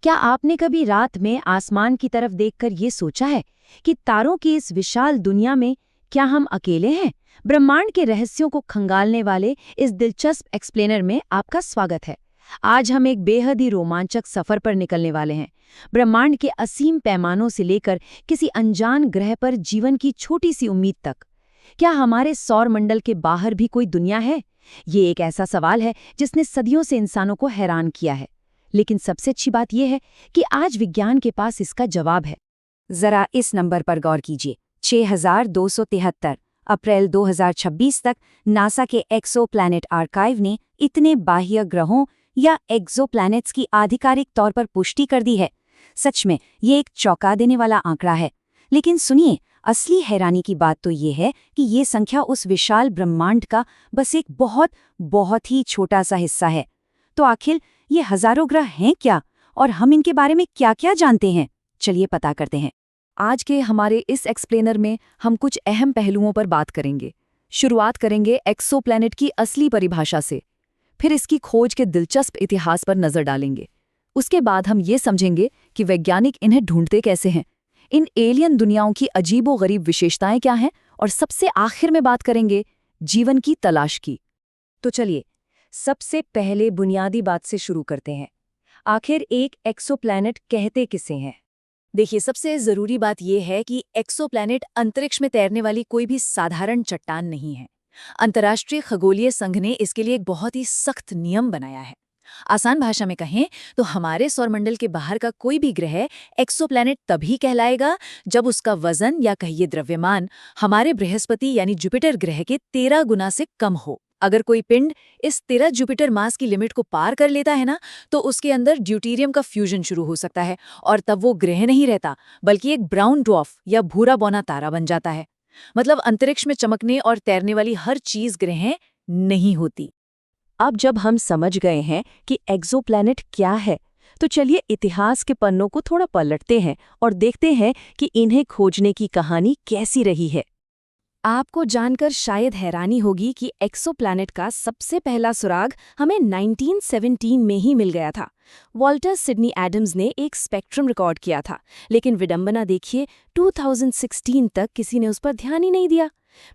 क्या आपने कभी रात में आसमान की तरफ देखकर ये सोचा है कि तारों की इस विशाल दुनिया में क्या हम अकेले हैं? ब्रह्मांड के रहस्यों को खंगालने वाले इस दिलचस्प एक्सप्लेनर में आपका स्वागत है। आज हम एक बेहद ही रोमांचक सफर पर निकलने वाले हैं। ब्रह्मांड के असीम पैमानों से लेकर किसी अनजान ग्रह पर जीवन की छोटी सी उम्मीद तक। क्या हमारे सौर मंडल के बाहर भी कोई दुनिया है? ये एक ऐसा सवाल है जिसने सदियों से इंसानों को हैरान किया है। लेकिन सबसे अच्छी बात यह है कि आज विज्ञान के पास इसका जवाब है। जरा इस नंबर पर गौर कीजिए। 6273 अप्रैल 2026 तक नासा के एक्सोप्लैनेट आर्काइव ने इतने बाह्य ग्रहों या एक्सोप्लैनेट्स की आधिकारिक तौर पर पुष्टि कर दी है। सच में ये एक चौंका देने वाला आंकड़ा है। लेकिन सुनिए, असली हैरानी की बात तो ये है कि ये संख्या उस विशाल ब्रह्मांड का बस एक बहुत ही छोटा सा हिस्सा है। तो आखिर ये हजारों ग्रह हैं क्या, और हम इनके बारे में क्या-क्या जानते हैं? चलिए पता करते हैं। आज के हमारे इस एक्सप्लेनर में हम कुछ अहम पहलुओं पर बात करेंगे। शुरुआत करेंगे एक्सोप्लैनेट की असली परिभाषा से, फिर इसकी खोज के दिलचस्प इतिहास पर नजर डालेंगे। उसके बाद हम ये समझेंगे कि वैज्ञानिक इन्हें ढूंढते कैसे हैं, इन एलियन दुनियाओं की अजीबोगरीब विशेषताएं क्या हैं, और सबसे आखिर में बात करेंगे जीवन की तलाश की। तो चलिए सबसे पहले बुनियादी बात से शुरू करते हैं। आखिर एक एक्सोप्लैनेट कहते किसे हैं? देखिए, सबसे जरूरी बात यह है कि एक्सोप्लैनेट अंतरिक्ष में तैरने वाली कोई भी साधारण चट्टान नहीं है। अंतर्राष्ट्रीय खगोलीय संघ ने इसके लिए एक बहुत ही सख्त नियम बनाया है। आसान भाषा में कहें तो हमारे सौरमंडल के बाहर का कोई भी ग्रह एक्सोप्लैनेट तभी कहलाएगा जब उसका वजन या कहिए द्रव्यमान हमारे बृहस्पति यानी जुपिटर ग्रह के 13 गुना से कम हो। अगर कोई पिंड इस 13 जुपिटर मास की लिमिट को पार कर लेता है ना, तो उसके अंदर ड्यूटेरियम का फ्यूजन शुरू हो सकता है, और तब वो ग्रह नहीं रहता बल्कि एक ब्राउन ड्वार्फ या भूरा बौना तारा बन जाता है। मतलब अंतरिक्ष में चमकने और तैरने वाली हर चीज ग्रह नहीं होती। अब जब हम समझ गए हैं कि एक्सोप्लैनेट क्या है, तो चलिए इतिहास के पन्नों को थोड़ा पलटते हैं और देखते हैं कि इन्हें खोजने की कहानी कैसी रही है। आपको जानकर शायद हैरानी होगी कि एक्सोप्लैनेट का सबसे पहला सुराग हमें 1917 में ही मिल गया था। वॉल्टर सिडनी एडम्स ने एक स्पेक्ट्रम रिकॉर्ड किया था, लेकिन विडंबना देखिए, 2016 तक किसी ने उस पर ध्यान ही नहीं दिया।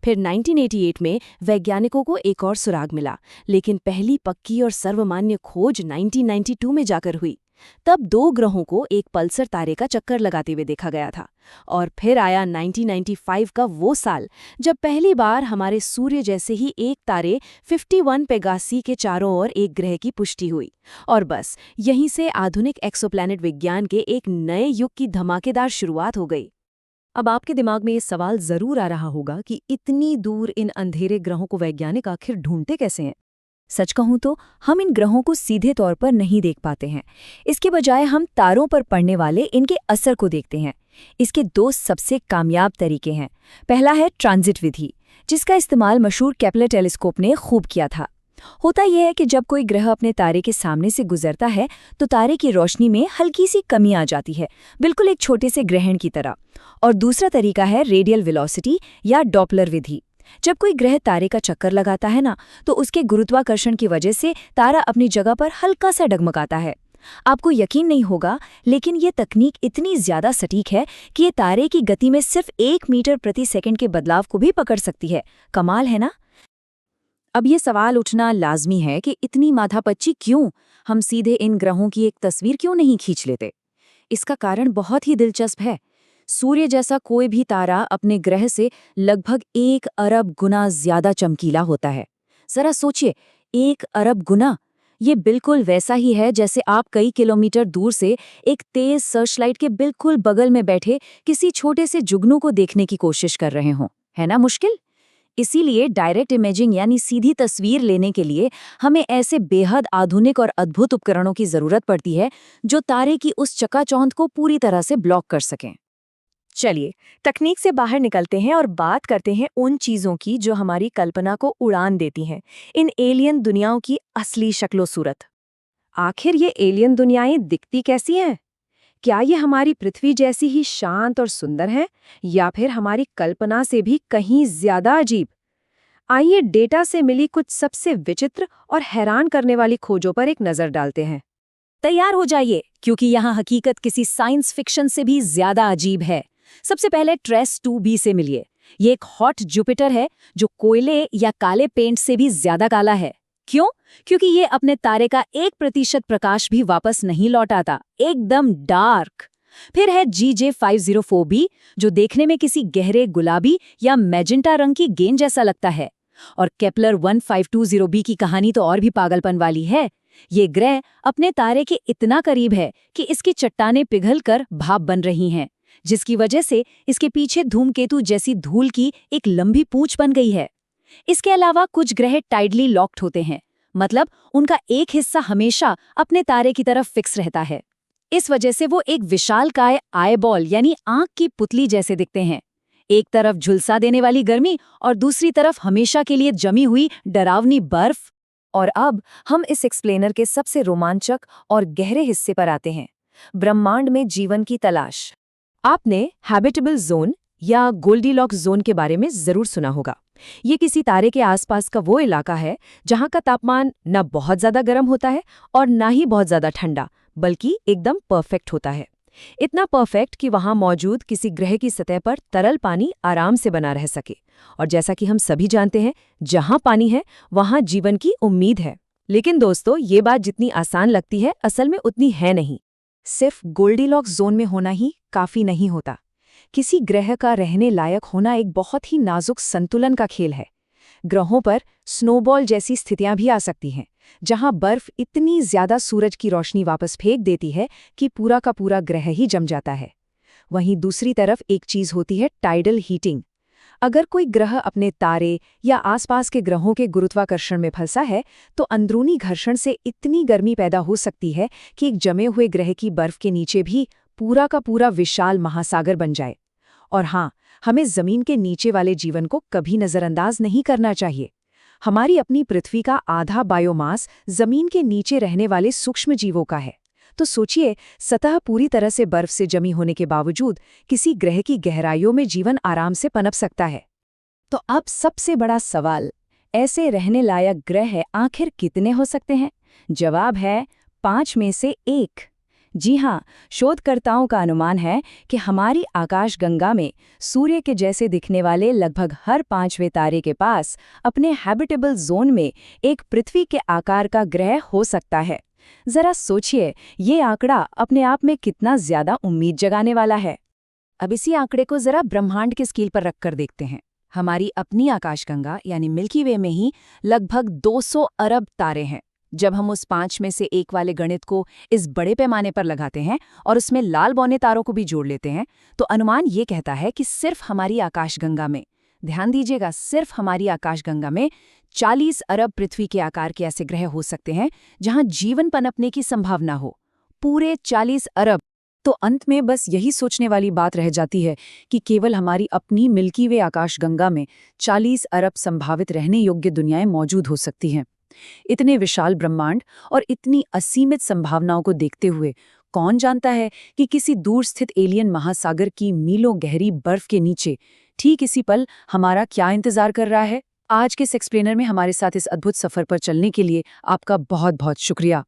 फिर 1988 में वैज्ञानिकों को एक और सुराग मिला, लेकिन पहली पक्की और सर्वमान्य खोज 1992 में जाकर हुई। तब 2 ग्रहों को एक पल्सर तारे का चक्कर लगाते हुए देखा गया था। और फिर आया 1995 का वो साल जब पहली बार हमारे सूर्य जैसे ही एक तारे 51 पेगासी के चारों ओर एक ग्रह की पुष्टि हुई। और बस यहीं से आधुनिक एक्सोप्लैनेट विज्ञान के एक नए युग की धमाकेदार शुरुआत हो गई। अब आपके दिमाग में ये सवाल जरूर आ रहा होगा कि इतनी दूर इन अंधेरे ग्रहों को वैज्ञानिक आखिर ढूंढते कैसे हैं? सच कहूं तो हम इन ग्रहों को सीधे तौर पर नहीं देख पाते हैं। इसके बजाय हम तारों पर पड़ने वाले इनके असर को देखते हैं। इसके 2 सबसे कामयाब तरीके हैं। पहला है ट्रांजिट विधि, जिसका इस्तेमाल मशहूर केपलर टेलीस्कोप ने खूब किया था। होता यह है कि जब कोई ग्रह अपने तारे के सामने से गुजरता है तो तारे की रोशनी में हल्की सी कमी आ जाती है, बिल्कुल एक छोटे से ग्रहण की तरह। और दूसरा तरीका है रेडियल वेलोसिटी या डॉपलर विधि। जब कोई ग्रह तारे का चक्कर लगाता है ना, तो उसके गुरुत्वाकर्षण की वजह से तारा अपनी जगह पर हल्का सा डगमगाता है। आपको यकीन नहीं होगा, लेकिन ये तकनीक इतनी ज्यादा सटीक है कि ये तारे की गति में सिर्फ 1 मीटर प्रति सेकंड के बदलाव को भी पकड़ सकती है। कमाल है ना? अब ये सवाल उठना लाजमी है कि इतनी माथापच्ची क्यों? हम सीधे इन ग्रहों की एक तस्वीर क्यों नहीं खींच लेते? इसका कारण बहुत ही दिलचस्प है। सूर्य जैसा कोई भी तारा अपने ग्रह से लगभग 1 अरब गुना ज्यादा चमकीला होता है। जरा सोचिए, 1 अरब गुना! ये बिल्कुल वैसा ही है जैसे आप कई किलोमीटर दूर से एक तेज सर्चलाइट के बिल्कुल बगल में बैठे किसी छोटे से जुगनू को देखने की कोशिश कर रहे हों। है ना मुश्किल? इसीलिए डायरेक्ट इमेजिंग यानी सीधी तस्वीर लेने के लिए हमें ऐसे बेहद आधुनिक और अद्भुत उपकरणों की जरूरत पड़ती है जो तारे की उस चकाचौंध को पूरी तरह से ब्लॉक कर सकें। चलिए तकनीक से बाहर निकलते हैं और बात करते हैं उन चीजों की जो हमारी कल्पना को उड़ान देती हैं, इन एलियन दुनियाओं की असली शक्लो सूरत। आखिर ये एलियन दुनियाएं दिखती कैसी हैं? क्या ये हमारी पृथ्वी जैसी ही शांत और सुंदर हैं, या फिर हमारी कल्पना से भी कहीं ज्यादा अजीब? आइए डेटा से मिली कुछ सबसे विचित्र और हैरान करने वाली खोजों पर एक नजर डालते हैं। तैयार हो जाइए, क्योंकि यहाँ हकीकत किसी साइंस फिक्शन से भी ज्यादा अजीब है। सबसे पहले ट्रेस 2b से मिलिए। ये एक हॉट जुपिटर है जो कोयले या काले पेंट से भी ज्यादा काला है। क्यों? क्योंकि ये अपने तारे का 1% प्रकाश भी वापस नहीं लौटाता, एकदम डार्क। फिर है GJ504b, जो देखने में किसी गहरे गुलाबी या मैजेंटा रंग की गेंद जैसा लगता है। और केपलर 1520b की कहानी तो और भी पागलपन वाली है। ये ग्रह अपने तारे के इतना करीब है कि इसकी चट्टानें पिघलकर भाप बन रही हैं, जिसकी वजह से इसके पीछे धूमकेतु जैसी धूल की एक लंबी पूंछ बन गई है। इसके अलावा कुछ ग्रह टाइडली लॉक्ड होते हैं, मतलब उनका एक हिस्सा हमेशा अपने तारे की तरफ फिक्स रहता है। इस वजह से वो एक विशालकाय आईबॉल यानी आंख की पुतली जैसे दिखते हैं। एक तरफ झुलसा देने वाली गर्मी और दूसरी तरफ हमेशा के लिए जमी हुई डरावनी बर्फ। और अब हम इस एक्सप्लेनर के सबसे रोमांचक और गहरे हिस्से पर आते हैं, ब्रह्मांड में जीवन की तलाश। आपने हैबिटेबल जोन या गोल्डीलॉक्स जोन के बारे में जरूर सुना होगा। ये किसी तारे के आसपास का वो इलाका है जहां का तापमान न बहुत ज्यादा गर्म होता है और ना ही बहुत ज्यादा ठंडा, बल्कि एकदम परफेक्ट होता है। इतना परफेक्ट कि वहां मौजूद किसी ग्रह की सतह पर तरल पानी आराम से बना रह सके। और जैसा कि हम सभी जानते हैं, जहां पानी है वहां जीवन की उम्मीद है। लेकिन दोस्तों, ये बात जितनी आसान लगती है, असल में उतनी है नहीं। सिर्फ गोल्डीलॉक्स जोन में होना ही काफी नहीं होता। किसी ग्रह का रहने लायक होना एक बहुत ही नाजुक संतुलन का खेल है। ग्रहों पर स्नोबॉल जैसी स्थितियां भी आ सकती हैं, जहां बर्फ इतनी ज्यादा सूरज की रोशनी वापस फेंक देती है कि पूरा का पूरा ग्रह ही जम जाता है। वहीं दूसरी तरफ एक चीज होती है टाइडल हीटिंग। अगर कोई ग्रह अपने तारे या आसपास के ग्रहों के गुरुत्वाकर्षण में फंसा है, तो अंदरूनी घर्षण से इतनी गर्मी पैदा हो सकती है कि एक जमे हुए ग्रह की बर्फ के नीचे भी पूरा का पूरा विशाल महासागर बन जाए। और हाँ, हमें जमीन के नीचे वाले जीवन को कभी नजरअंदाज नहीं करना चाहिए। हमारी अपनी पृथ्वी का आधा बायोमास जमीन के नीचे रहने वाले सूक्ष्म जीवों का है। तो सोचिए, सतह पूरी तरह से बर्फ से जमी होने के बावजूद किसी ग्रह की गहराइयों में जीवन आराम से पनप सकता है। तो अब सबसे बड़ा सवाल, ऐसे रहने लायक ग्रह आखिर कितने हो सकते हैं? जवाब है 5 में से 1। जी हाँ, शोधकर्ताओं का अनुमान है कि हमारी आकाशगंगा में सूर्य के जैसे दिखने वाले लगभग हर 5वें तारे के पास अपने हैबिटेबल जोन में एक पृथ्वी के आकार का ग्रह हो सकता है। जरा सोचिए, ये आंकड़ा अपने आप में कितना ज्यादा उम्मीद जगाने वाला है। अब इसी आंकड़े को जरा ब्रह्मांड के स्केल पर रखकर देखते हैं। हमारी अपनी आकाशगंगा यानी मिल्की वे में ही लगभग 200 अरब तारे हैं। जब हम उस 5 में से 1 वाले गणित को इस बड़े पैमाने पर लगाते हैं और उसमें लाल बौने तारों को भी जोड़ लेते हैं, तो अनुमान ये कहता है कि सिर्फ हमारी आकाशगंगा में, ध्यान दीजिएगा, सिर्फ हमारी आकाशगंगा में 40 अरब पृथ्वी के आकार के ऐसे ग्रह हो सकते हैं जहां जीवन पनपने की संभावना हो। पूरे 40 अरब। तो अंत में बस यही सोचने वाली बात रह जाती है कि केवल हमारी अपनी मिल्की वे आकाशगंगा में 40 अरब संभावित रहने योग्य दुनियाएं मौजूद हो सकती हैं। इतने विशाल ब्रह्मांड और इतनी असीमित संभावनाओं को देखते हुए कौन जानता है कि किसी दूर स्थित एलियन महासागर की मीलों गहरी बर्फ के नीचे ठीक इसी पल हमारा क्या इंतजार कर रहा है। आज के इस एक्सप्लेनर में हमारे साथ इस अद्भुत सफर पर चलने के लिए आपका बहुत बहुत शुक्रिया।